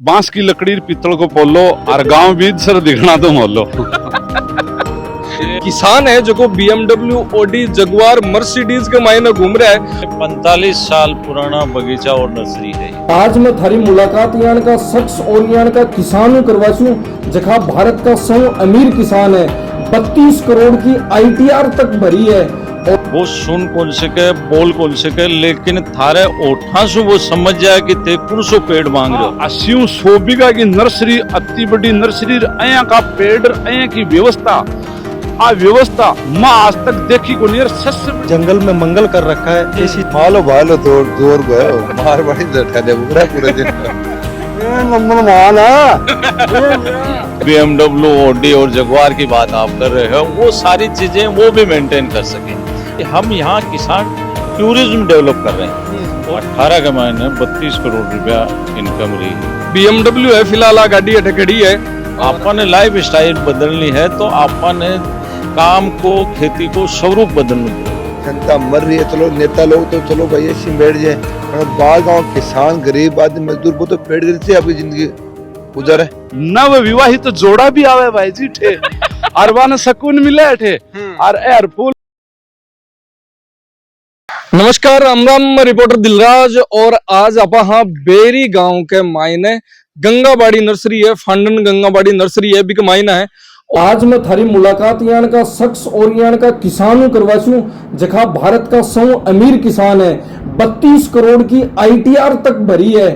बांस की लकड़ी पीतल को पोलो और गांव बीज सर दिखना तो मोलो। किसान है जो को BMW, ऑडी, जगुआर, मर्सिडीज के मायने घूम रहा है। 45 साल पुराना बगीचा और नर्सरी है। आज मैं थारी मुलाकात यान का शख्स और यान का किसान करवाचू जखा भारत का सौ अमीर किसान है। 32 करोड़ की ITR तक भरी है। वो सुन कौन सके बोल कौन सके, लेकिन थारे ओठा से वो समझ जाए कि ते कौन सो पेड़ मांग रहे हो। 80-100 बीघा की नर्सरी, अति बड़ी नर्सरी, अया का पेड़, अया की व्यवस्था, आ व्यवस्था माँ आज तक देखी को नहीं। सस्य जंगल में मंगल कर रखा है। ऐसी मालो भालो जोर गए मारवाड़ी जठा दे पूरा दिन नंबर माना BMW, ऑडी और जगुआर की बात आप कर रहे हो, वो सारी चीजें वो भी मेंटेन कर सके। हम यहाँ किसान टूरिज्म डेवलप कर रहे हैं और 18 के महीने 32 करोड़ रुपया इनकम रही। BMW है फिलहाल, आ गाड़ी अटे खड़ी है। आपने लाइफ स्टाइल बदलनी है तो आपने काम को, खेती को स्वरूप बदलना पड़ेगा। जनता मर रही है, चलो नेता लोग तो चलो भाई ऐसी बैठ जाए, बाहर गाँव किसान गरीब आदमी मजदूर वो तो पेड़ गिर से आपकी जिंदगी गुजर है। नव विवाहित तो जोड़ा भी आवे भाई जी ठे और वान सुकून मिले ठे और एयरफुल। नमस्कार, राम राम, रिपोर्टर दिलराज। और आज आप हाँ बेरी गांव के मायने गंगाबाड़ी नर्सरी है, फांडन गंगाबाड़ी नर्सरी है, बिक मायना है। आज मैं थारी मुलाकात यान का शख्स और यान का किसान करवाचू जखा भारत का सौ अमीर किसान है। 32 करोड़ की ITR तक भरी है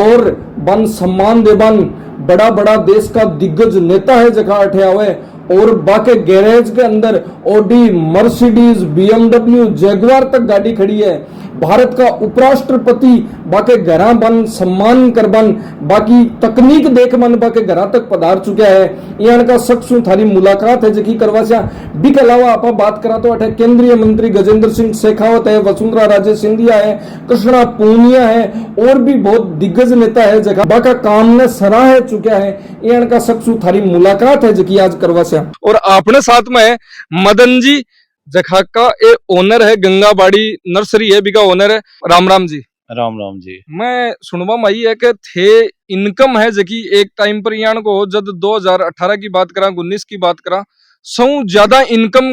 और वन सम्मान देवन बड़ा बड़ा देश का दिग्गज नेता है जखा अठे आवे। और बाके गैरेज के अंदर ऑडी, मर्सिडीज, BMW, जगुआर तक गाड़ी खड़ी है। भारत का उपराष्ट्रपति बाके घरा बन सम्मान कर बन बाकी तकनीक देख मन बाके घरा तक पधार चुका है। यहाँ का शख्स थारी मुलाकात है जकी करवाचा। बिक अलावा आप बात करा तो अठे केंद्रीय मंत्री गजेंद्र सिंह शेखावत है, वसुंधरा राजे सिंधिया है, कृष्णा पूनिया है और भी बहुत दिग्गज नेता है जगह बाका काम ने सराह चुका है। यहाँ का शख्स थारी मुलाकात है जकी आज करवाचा। और आपने साथ में मदन जी जखा का ए ओनर है, गंगाबाड़ी नर्सरी है, बिका ओनर है। राम राम जी। राम राम जी। मैं सुनवा माई है कि थे इनकम है जकी एक टाइम पर यान को जब 2018 की बात करा, 19 की बात करा, सौ ज्यादा इनकम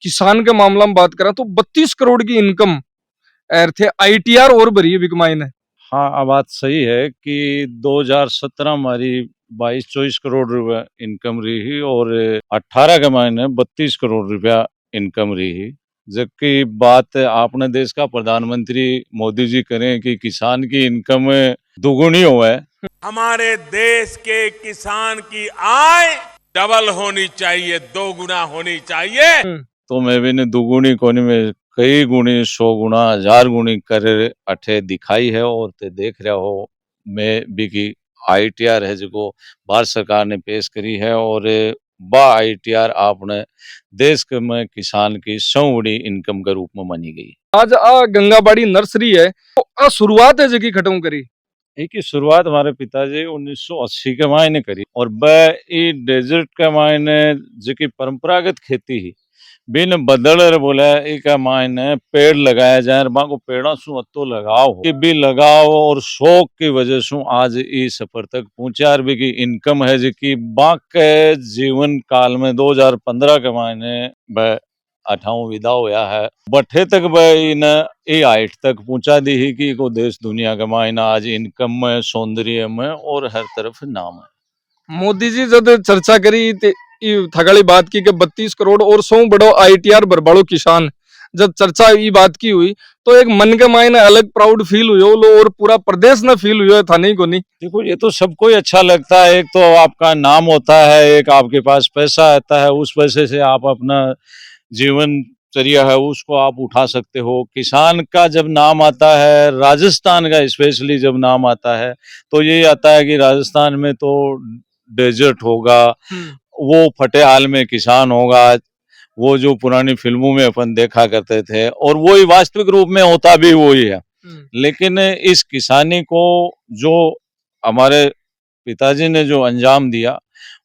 किसान के मामला में बात करा तो 32 करोड़ की इनकम एर थे। ITR और भरी है बिकमाई ने। हाँ, बात सही है कि 2017 हमारी 22-24 करोड़ रुपया इनकम रही और 18 के महीने 32 करोड़ रुपया इनकम रही। जबकि बात आपने देश का प्रधानमंत्री मोदी जी करें कि किसान की इनकम दुगुनी हो है। हमारे देश के किसान की आय डबल होनी चाहिए, 2 गुना होनी चाहिए। तो मैं भी ने दुगुनी कोनी में कई गुणी, 100 गुना, 1000 गुणी कर अठे दिखाई है। और ते देख रहा हो मैं भी की ITR है जो भारत सरकार ने पेश करी है और बा ITR आपने देश के में किसान की 100 बड़ी इनकम के रूप में मानी गई। आज आ गंगाबाड़ी नर्सरी है तो आ शुरुआत है जकी खत्म करी। एक ही शुरुआत हमारे पिताजी 1980 के मायने करी और बे डेजर्ट के मायने जो परंपरागत खेती ही बिन बदल बोला एक मायने पेड़ लगाया जाए, को पेड़ा सु अतो लगाओ कि भी लगाओ और शौक की वजह से आज इस सफर तक पहुंचा। भी की इनकम है जी की बाके जीवन काल में 2015 के मायने वह 8वां विदा होया है, बठे तक वह इन हाइट तक पहुंचा दी ही कि को देश दुनिया के मायने आज इनकम में, सौंदर्य में और हर तरफ नाम है। मोदी जी जब चर्चा करी थगाली बात की कि 32 करोड़ और 100 बड़ो ITR बड़ो किसान, जब चर्चा ये बात की हुई तो एक मन के मायने अलग प्राउड फील हुई लो और पूरा प्रदेश में फील हुआ था नहीं को नहीं। देखो ये तो सबको ही अच्छा लगता है। एक तो आपका नाम होता है, एक आपके पास पैसा आता है, उस पैसे से आप अपना जीवन चर्या है उसको आप उठा सकते हो। किसान का जब नाम आता है, राजस्थान का स्पेशली जब नाम आता है तो ये आता है कि राजस्थान में तो डेजर्ट होगा, वो फटे हाल में किसान होगा, वो जो पुरानी फिल्मों में अपन देखा करते थे और वो ही वास्तविक रूप में होता भी वही है। लेकिन इस किसानी को जो हमारे पिताजी ने जो अंजाम दिया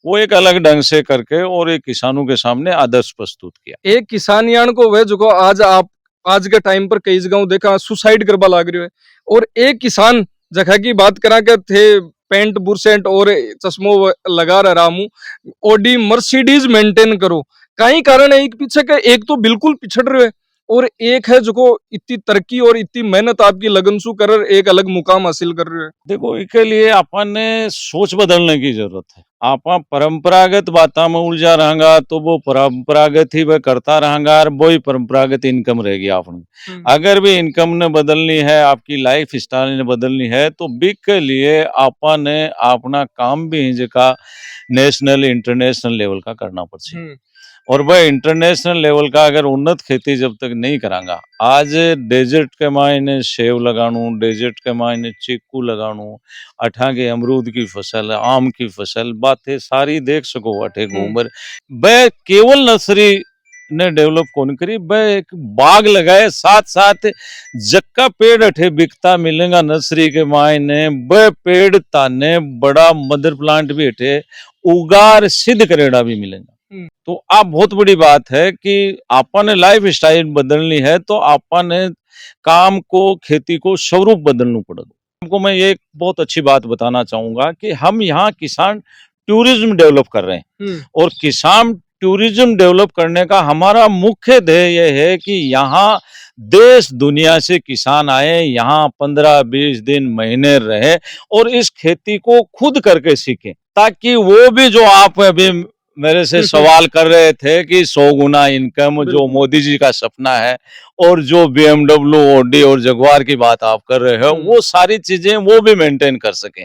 वो एक अलग ढंग से करके और एक किसानों के सामने आदर्श प्रस्तुत किया। एक किसान यान को वह जो आज आप आज के टाइम पर कई जगह देखा सुसाइड करवा लाग रहे हो और एक किसान जगह की बात करा के थे पेंट बुरसेंट और चश्मो लगा रहा हूँ, ऑडी मर्सिडीज मेंटेन करो। कई कारण है, एक पीछे का एक तो बिल्कुल पिछड़ रहे है और एक है जो इतनी तरक्की और इतनी मेहनत आपकी लगन सु कर एक अलग मुकाम हासिल कर रहे हैं। देखो, इसके लिए अपन ने सोच बदलने की जरूरत है। आप परंपरागत बातों में उलझा रहेगा तो वो परंपरागत ही वह करता रहेगा और वही परंपरागत इनकम रहेगी आपने। अगर भी इनकम ने बदलनी है, आपकी लाइफ स्टाइल ने बदलनी है, तो बिग के लिए अपन ने अपना काम भी का नेशनल इंटरनेशनल लेवल का करना पड़ेगा। और वह इंटरनेशनल लेवल का अगर उन्नत खेती जब तक नहीं करांगा, आज डेजर्ट के मायने सेब लगानू, डेजर्ट के मायने चीकू लगानू, अठा के अमरूद की फसल, आम की फसल, बातें सारी देख सको अठे घूमर। वह केवल नर्सरी ने डेवलप कौन करी, वह एक बाग लगाए, साथ साथ जक्का पेड़ अठे बिकता मिलेगा नर्सरी के मायने, वह पेड़ ताने बड़ा मदर प्लांट भी अठे उगार सिद्ध करेड़ा भी मिलेगा। तो आप बहुत बड़ी बात है कि आपन ने लाइफ स्टाइल बदलनी है तो आपन ने काम को, खेती को स्वरूप बदलना पड़ेगा। आपको मैं ये बहुत अच्छी बात बताना चाहूंगा कि हम यहाँ किसान टूरिज्म डेवलप कर रहे हैं और किसान टूरिज्म डेवलप करने का हमारा मुख्य ध्येय यह है कि यहाँ देश दुनिया से किसान आए, यहाँ 15-20 दिन महीने रहे और इस खेती को खुद करके सीखें, ताकि वो भी जो आप अभी मेरे से सवाल कर रहे थे कि 100 गुना इनकम जो मोदी जी का सपना है और जो BMW, ऑडी और जगुआर की बात आप कर रहे हो, वो सारी चीजें वो भी मेंटेन कर सकें।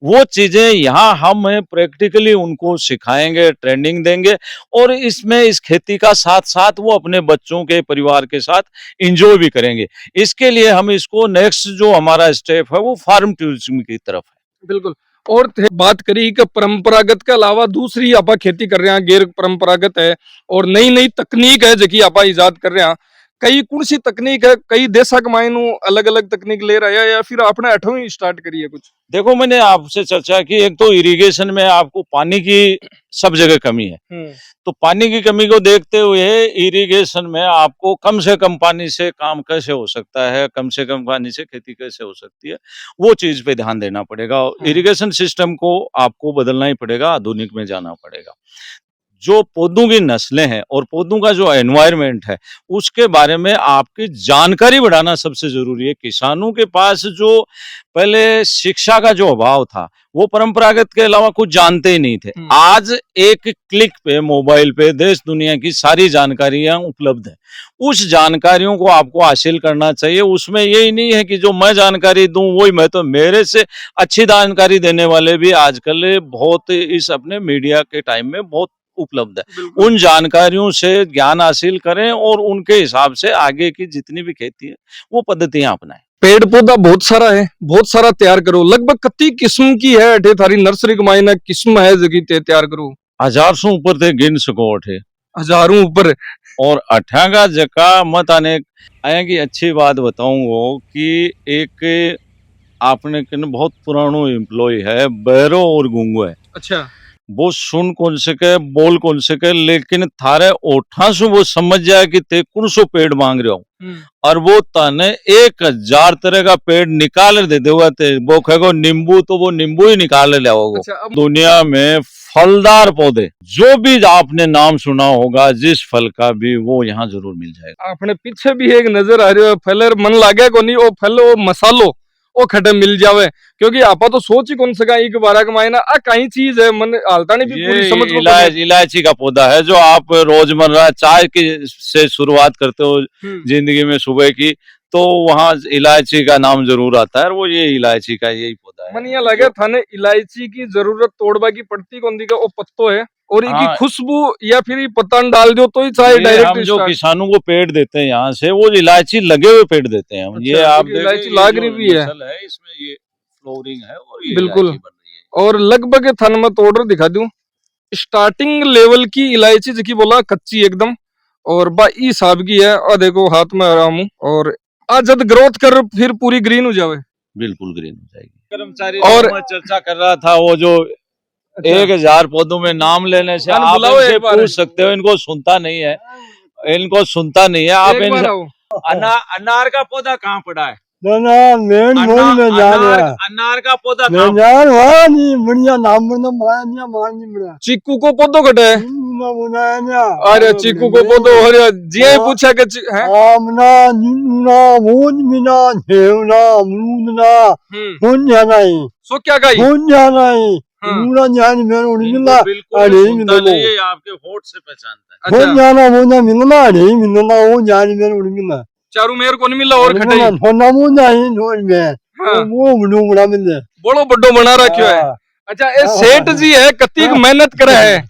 वो चीजें यहाँ हम प्रैक्टिकली उनको सिखाएंगे, ट्रेनिंग देंगे और इसमें इस खेती का साथ साथ वो अपने बच्चों के परिवार के साथ एंजॉय भी करेंगे। इसके लिए हम इसको नेक्स्ट जो हमारा स्टेप है वो फार्म टूरिज्म की तरफ है। बिल्कुल। और बात करी कि परंपरागत के अलावा दूसरी आपा खेती कर रहे हैं, गैर परंपरागत है और नई नई तकनीक है जो आपा इजाद कर रहे हैं। कई कौन सी तकनीक है, कई देशा के मायनू अलग अलग तकनीक ले रहा है या फिर आपने 8वीं स्टार्ट करी है कुछ? देखो, मैंने आपसे चर्चा की, एक तो इरिगेशन में आपको पानी की सब जगह कमी है, तो पानी की कमी को देखते हुए इरिगेशन में आपको कम से कम पानी से काम कैसे हो सकता है, कम से कम पानी से खेती कैसे हो सकती है, वो चीज पे ध्यान देना पड़ेगा। इरिगेशन सिस्टम को आपको बदलना ही पड़ेगा, आधुनिक में जाना पड़ेगा। जो पौधों की नस्लें हैं और पौधों का जो एनवायरनमेंट है उसके बारे में आपकी जानकारी बढ़ाना सबसे जरूरी है। किसानों के पास जो पहले शिक्षा का जो अभाव था, वो परंपरागत के अलावा कुछ जानते ही नहीं थे। आज एक क्लिक पे मोबाइल पे देश दुनिया की सारी जानकारियां उपलब्ध है। उस जानकारियों को आपको हासिल करना चाहिए। उसमें यही नहीं है कि जो मैं जानकारी दूं वही मैं, तो मेरे से अच्छी जानकारी देने वाले भी आजकल बहुत इस अपने मीडिया के टाइम में बहुत उपलब्ध है। उन जानकारियों से ज्ञान हासिल करें और उनके हिसाब से आगे की जितनी भी खेती है वो पद्धतियां अपनाएं। पेड़ पौधा बहुत सारा है, बहुत सारा तैयार करो। लगभग कितनी किस्म की है अठे थारी नर्सरी के मायने किस्म है जगी तैयार करो? 1000 से ऊपर थे, गिन सको अठे, हजारों ऊपर। और अठा का जका मत आने आया की अच्छी बात बताऊंगा कि एक आपने बहुत पुरानो एम्प्लॉय है, बैरो और गुंगो है। अच्छा। वो सुन कौन सके, बोल कौन सके, लेकिन थारे ओठा से वो समझ जाए कि ते कौन सो पेड़ मांग रहे हो और वो ताने 1000 तरह का पेड़ निकाल दे देगा। वो कहेगा नींबू, तो वो नींबू ही निकाल ले आओगे। अच्छा, दुनिया में फलदार पौधे जो भी आपने नाम सुना होगा, जिस फल का भी, वो यहाँ जरूर मिल जाएगा। अपने पीछे भी एक नजर आ रही है, फल मन लागे को नहीं, वो फल वो मसालो वो खटे मिल जावे, क्योंकि आपा तो सोच ही कौन सका एक बार का मायना आ कई चीज है मन हालता नहीं भी पूरी समझ को। इलायची का पौधा है जो आप रोजमर्रा चाय की से शुरुआत करते हो जिंदगी में सुबह की, तो वहाँ इलायची का नाम जरूर आता है। और वो ये इलायची का यही पौधा है। मन ये लगे थाने इलायची की जरूरत तोड़बा की पड़ती कौन दी का, वो पत्तो है और इनकी खुशबू या फिर पतन डाल दो तो ही चाय डायरेक्ट। हम जो किसानों को पेड़ देते हैं यहाँ से, वो इलायची लगे हुए पेड़ देते हैं। अच्छा, ये आप इलायची लाग रही भी है, इसमें ये फ्लोरिंग है और ये बिल्कुल बन रही है। और लगभग थन में तोड़ दिखा दूं, स्टार्टिंग लेवल की इलायची जिकी बोला कच्ची एकदम और बाई हिसाब की है। और देखो हाथ में आराम हूं और आज जब ग्रोथ कर फिर पूरी ग्रीन हो जावे, बिल्कुल ग्रीन हो जाएगी। कर्मचारी और चर्चा कर रहा था वो जो 1000 पौधों में नाम लेने से आप इनसे पूछ सकते हो, इनको सुनता नहीं है, इनको सुनता नहीं है। आप अनार का पौधा कहाँ पड़ा है? ना ना मेन मोल में जा रहा अनार का पौधा मैं जान वहाँ नहीं बढ़िया नाम बढ़िया मार नहीं मार नहीं बढ़िया चीकू को पौधो कटे है। ना बुनाया ना अरे चीकू को पौधो हो रहा जी हाँ। पूछा के है। आमना नीना मोज मिना घेवना अमरूदना होन्या नहीं सो क्या गई होन्या नहीं हाँ। नूना जान मेरे उड़मिला अरे मिलना ये आपके होठ से पहचानता है। अच्छा होन्या ना मोना मिलना अरे मिलना वो जान मेरे उड़मिला चारू मेर को नहीं मिला और खटाई होना मोना ही नोन में हाँ। वो बनो बड़ा मिले बड़ो बड़ो बना रखियो है। अच्छा ये सेठ जी है कत्ती मेहनत करे है।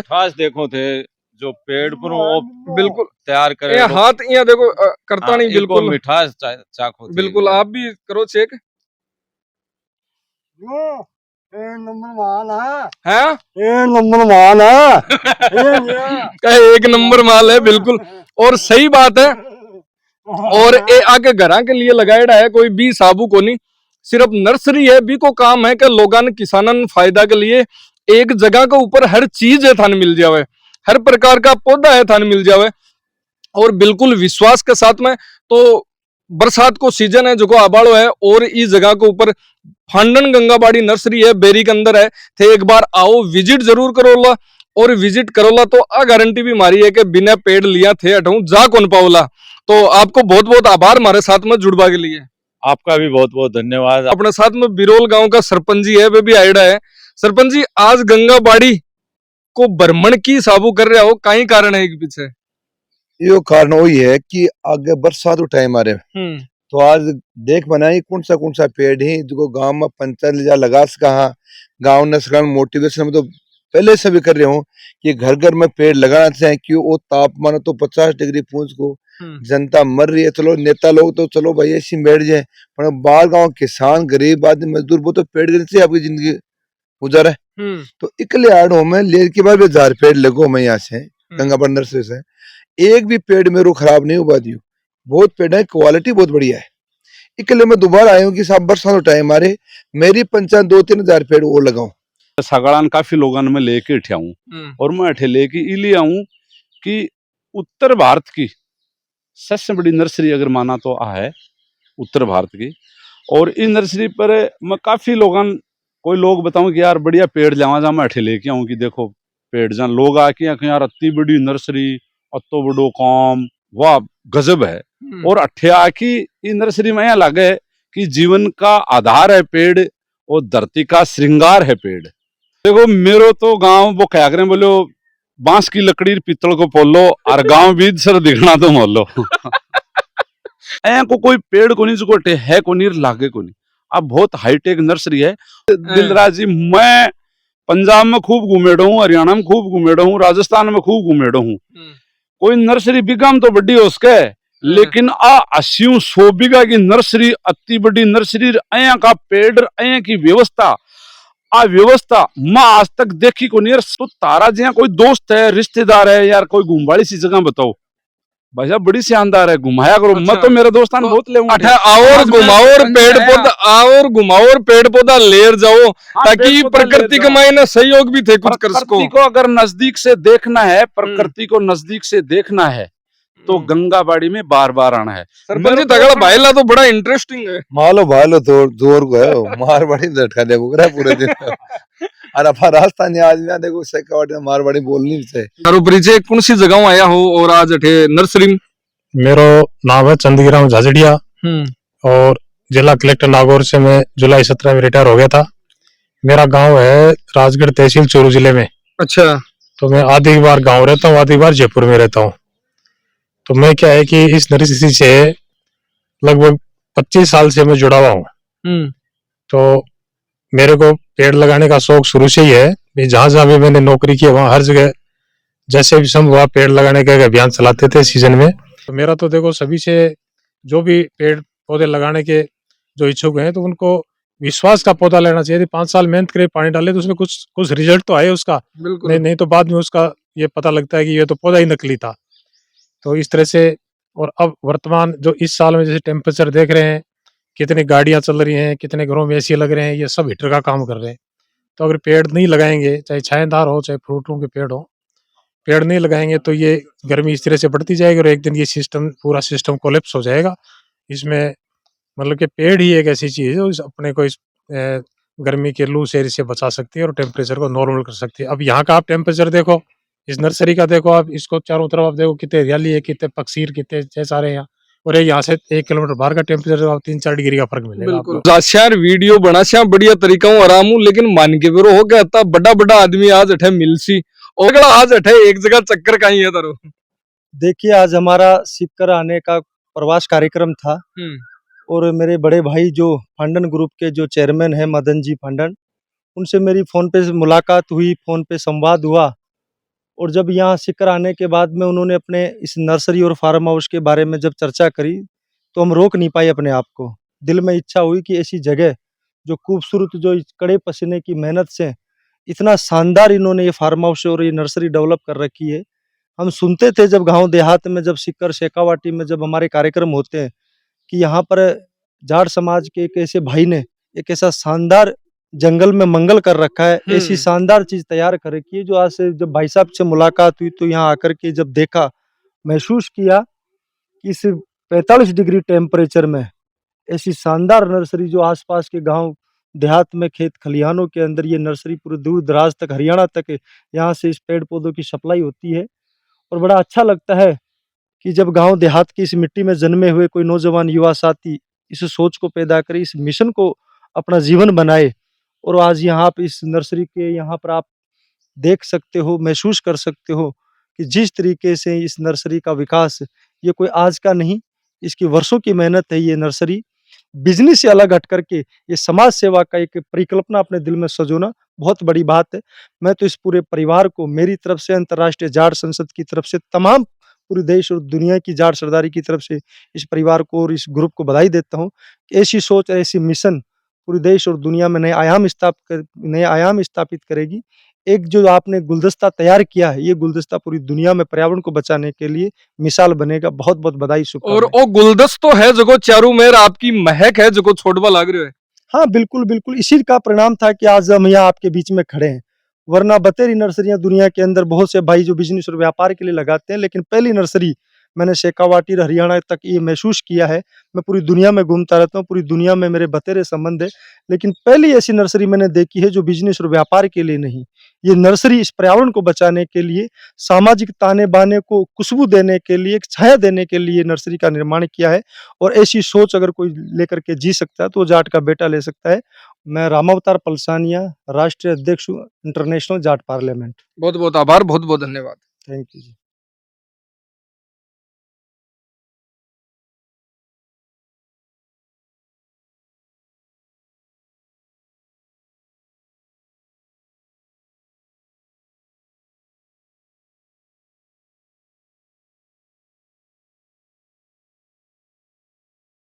खास देखो थे जो पेड़ पर वो बिल्कुल तैयार करे ये हाथ यहाँ देखो करता नहीं बिल्कुल मिठास चाक होती बिल्कुल आप भी करो चेक नंबर मान है है नंबर मान है कहे एक नंबर माल है बिल्कुल और सही बात है। और ये आगे घरा के लिए लगाएड़ा है कोई भी साबू को नहीं सिर्फ नर्सरी है भी को काम है कि लोगन किसानन फायदा के लिए एक जगह के ऊपर हर चीज है थान मिल जावे हर प्रकार का पौधा है थान मिल जावे और बिल्कुल विश्वास के साथ में। तो बरसात को सीजन है जो को आबाड़ो है और इस जगह के ऊपर फांडन गंगाबाड़ी नर्सरी है बेरी के अंदर है थे एक बार आओ विजिट जरूर करोला और विजिट करोला तो आ गारंटी भी मारी है कि बिना पेड़ लिया थे हटाऊं जा कौन पाओला। तो आपको बहुत बहुत आभार हमारे साथ में जुड़वा के लिए। आपका भी बहुत बहुत धन्यवाद। अपने साथ में बिरोल गांव का सरपंच जी है वे भी आइडा है। सरपंच जी आज गंगाबाड़ी को भ्रमण की साबू कर रहे हो कई कारण है एक पीछे यो कारण वही है कि आगे बरसात टाइम आ रहे तो आज देख बनाई कौन सा पेड़ है जो गांव में पंचायत ले जा लगा सका गांव ने मोटिवेशन में तो पहले से भी कर रहे हूँ कि घर घर में पेड़ लगाना चाहिए कि वो तापमान तो 50 डिग्री पहुंच को जनता मर रही है। चलो नेता लोग तो चलो भाई ऐसी बैठ जाए पर बाहर गांव किसान गरीब आदमी मजदूर वो तो पेड़ गिर से आपकी जिंदगी गुजर है। तो इकले आड़ो में ले के बाद 1000 पेड़ लगो मैं यहाँ से गंगाबाड़ी नर्सरी से एक भी पेड़ मेरे खराब नहीं हुआ दियो बहुत पेड़ है क्वालिटी बहुत बढ़िया है। इकले मैं दोबारा आया हूँ कि साहब बरसात टाइम आ रहे मेरी पंचायत 2-3 हजार पेड़ और लगाऊं सगड़ान काफी लोगों में लेके उठा हूँ और मैं अठे लेके इसलिए आऊं कि उत्तर भारत की सबसे बड़ी नर्सरी अगर माना तो आ है उत्तर भारत की। और इस नर्सरी पर मैं काफी कोई लोग बताऊं कि यार बढ़िया पेड़ जावा जा मैं अठे लेके आऊं कि देखो पेड़ जहाँ लोग आके यार अति बड़ी नर्सरी अतो बड़ो काम वाह गजब है। और अठे आकी इस नर्सरी में यहाँ लगे कि जीवन का आधार है पेड़ और धरती का श्रृंगार है पेड़। देखो मेरो तो गांव वो क्या करें बोलो बांस की लकड़ी पीतल को पोलो और गांव बीज सर दिखना तो मोलो को कोई पेड़ को नहीं जो है को नहीं लागे को नहीं। अब बहुत हाईटेक नर्सरी है दिलराज जी। मैं पंजाब में खूब घूमेड़ा हूँ हरियाणा में खूब घूमेड़ा हूँ राजस्थान में खूब घूमेड़ा हूँ कोई नर्सरी बिगाम तो बड़ी हो उसके लेकिन आ 80-100 बीघा की नर्सरी अति बड़ी नर्सरी अया का पेड़ अया की व्यवस्था आ व्यवस्था मैं आज तक देखी को नहीं। तो तारा जी कोई दोस्त है रिश्तेदार है यार कोई घूमवाड़ी सी जगह बताओ भाई साहब बड़ी शानदार है घुमाया करो। अच्छा, मैं तो मेरे दोस्तान तो बहुत ले और घुमाओ और पेड़ पौधा और घुमाओ और पेड़ पौधा लेर जाओ ताकि प्रकृति के मायने सहयोग भी थे कुछ कर सको। को अगर नजदीक से देखना है प्रकृति को नजदीक से देखना है तो गंगाबाड़ी में बार बार आना है। सरपंच तगड़ा भाईला तो बड़ा इंटरेस्टिंग है मालो भालो जोर को है मारवाड़ी झटका देखो पूरे दिन और अपना राजस्थान आज में देखो सेकावाटी मारवाड़ी बोलनी से तारो परिचय कौन सी जगह आया हो और आज अठे नर्सरी में। मेरो नाम है चंदीराम झाझड़िया और जिला कलेक्टर नागौर से मैं जुलाई 17 में रिटायर हो गया था। मेरा गांव है राजगढ़ तहसील चूरू जिले में। अच्छा तो मैं आधी बार गांव रहता हूँ आधी बार जयपुर में रहता हूँ। तो मैं क्या है कि इस नर्सरी से लगभग 25 साल से मैं जुड़ा हुआ हूँ। तो मेरे को पेड़ लगाने का शौक शुरू से ही है। जहां जहां भी मैंने नौकरी की वहां हर जगह जैसे भी संभव हुआ पेड़ लगाने का अभियान चलाते थे सीजन में। तो मेरा तो देखो सभी से जो भी पेड़ पौधे लगाने के जो इच्छुक हैं तो उनको विश्वास का पौधा लेना चाहिए। 5 साल मेहनत करे पानी डाले तो उसमें कुछ रिजल्ट तो आए उसका नहीं तो बाद में उसका ये पता लगता है कि ये तो पौधा ही नकली था। तो इस तरह से और अब वर्तमान जो इस साल में जैसे टेम्परेचर देख रहे हैं कितनी गाड़ियां चल रही हैं कितने घरों में एसी लग रहे हैं ये सब हीटर का काम कर रहे हैं। तो अगर पेड़ नहीं लगाएंगे चाहे छायादार हो चाहे फ्रूटों के पेड़ हो पेड़ नहीं लगाएंगे तो ये गर्मी इस तरह से बढ़ती जाएगी और एक दिन ये सिस्टम पूरा सिस्टम कोलेप्स हो जाएगा। इसमें मतलब कि पेड़ ही एक ऐसी चीज़ है जो अपने को इस गर्मी के लू से इससे बचा सकती है और टेम्परेचर को नॉर्मल कर सकती है। अब यहाँ का आप टेम्परेचर देखो, इस नर्सरी का देखो, आप इसको चारों तरफ आप देखो कितने हरियाली है, कितने पक्षी, कितने सारे यहाँ, और यहाँ से 1 किलोमीटर बाहर का टेम्परेचर आप 3-4 डिग्री का फर्क मिलेगा बिल्कुल आपको। जाश्यार वीडियो बना श्या बढ़िया तरीका हूँ आराम हूँ, लेकिन मान के बेरो हो गया था बड़ा बड़ा आदमी आज अठे मिलसी और अगला आज अठे एक जगह चक्कर कहीं है तारो। देखिए आज हमारा सिक्कर आने का प्रवास कार्यक्रम था और मेरे बड़े भाई जो फांडन ग्रुप के जो चेयरमैन है मदन जी फांडन, उनसे मेरी फ़ोन पे मुलाकात हुई, फ़ोन पे संवाद हुआ और जब यहाँ सिक्कर आने के बाद में उन्होंने अपने इस नर्सरी और फार्म हाउस के बारे में जब चर्चा करी तो हम रोक नहीं पाए अपने आप को। दिल में इच्छा हुई कि ऐसी जगह जो खूबसूरत, जो इस कड़े पसीने की मेहनत से इतना शानदार इन्होंने ये फार्म हाउस और ये नर्सरी डेवलप कर रखी है। हम सुनते थे जब गांव देहात में, जब सिक्कर शेखावाटी में जब हमारे कार्यक्रम होते हैं कि यहाँ पर जाट समाज के एक ऐसे भाई ने एक ऐसा शानदार जंगल में मंगल कर रखा है, ऐसी शानदार चीज तैयार कर रखी है। जो आज से जब भाई साहब से मुलाकात हुई तो यहाँ आकर के जब देखा, महसूस किया कि इस 45 डिग्री टेम्परेचर में ऐसी शानदार नर्सरी, जो आसपास के गांव देहात में खेत खलिहानों के अंदर ये नर्सरी पूरे दूर दराज तक हरियाणा तक यहाँ से इस पेड़ पौधों की सप्लाई होती है। और बड़ा अच्छा लगता है कि जब गांव देहात की इस मिट्टी में जन्मे हुए कोई नौजवान युवा साथी इस सोच को पैदा करे, इस मिशन को अपना जीवन बनाए और आज यहाँ पे इस नर्सरी के यहाँ पर आप देख सकते हो, महसूस कर सकते हो कि जिस तरीके से इस नर्सरी का विकास, ये कोई आज का नहीं, इसकी वर्षों की मेहनत है। ये नर्सरी बिजनेस से अलग हट करके ये समाज सेवा का एक परिकल्पना अपने दिल में सजोना बहुत बड़ी बात है। मैं तो इस पूरे परिवार को मेरी तरफ से, अंतर्राष्ट्रीय जाट संसद की तरफ से, तमाम पूरे देश और दुनिया की जाट सरदारी की तरफ से इस परिवार को और इस ग्रुप को बधाई देता हूँ। ऐसी सोच, ऐसी मिशन पूरे देश और दुनिया में नए आयाम स्थापित करेगी। एक जो आपने गुलदस्ता तैयार किया है, ये गुलदस्ता पूरी दुनिया में पर्यावरण को बचाने के लिए मिसाल बनेगा। बहुत बहुत बधाई, और शुभकामनाएं। ओ गुलदस्त तो है जो चारू मेर आपकी महक है जो छोड़वा लाग रही है। हाँ बिल्कुल बिल्कुल, इसी का परिणाम था कि आज हम यहाँ आपके बीच में खड़े हैं। वरना बतेरी नर्सरियां दुनिया के अंदर बहुत से भाई जो बिजनेस और व्यापार के लिए लगाते हैं, लेकिन पहली नर्सरी मैंने शेखावाटी और हरियाणा तक ये महसूस किया है। मैं पूरी दुनिया में घूमता रहता हूँ, पूरी दुनिया में मेरे बतेरे संबंध है, लेकिन पहली ऐसी नर्सरी मैंने देखी है जो बिजनेस और व्यापार के लिए नहीं, ये नर्सरी इस पर्यावरण को बचाने के लिए, सामाजिक ताने बाने को खुशबू देने के लिए, एक छाया देने के लिए नर्सरी का निर्माण किया है। और ऐसी सोच अगर कोई लेकर के जी सकता है तो वो जाट का बेटा ले सकता है। मैं रामावतार पलसानिया, राष्ट्रीय अध्यक्ष हूँ इंटरनेशनल जाट पार्लियामेंट। बहुत बहुत आभार, बहुत बहुत धन्यवाद। Thank you ji.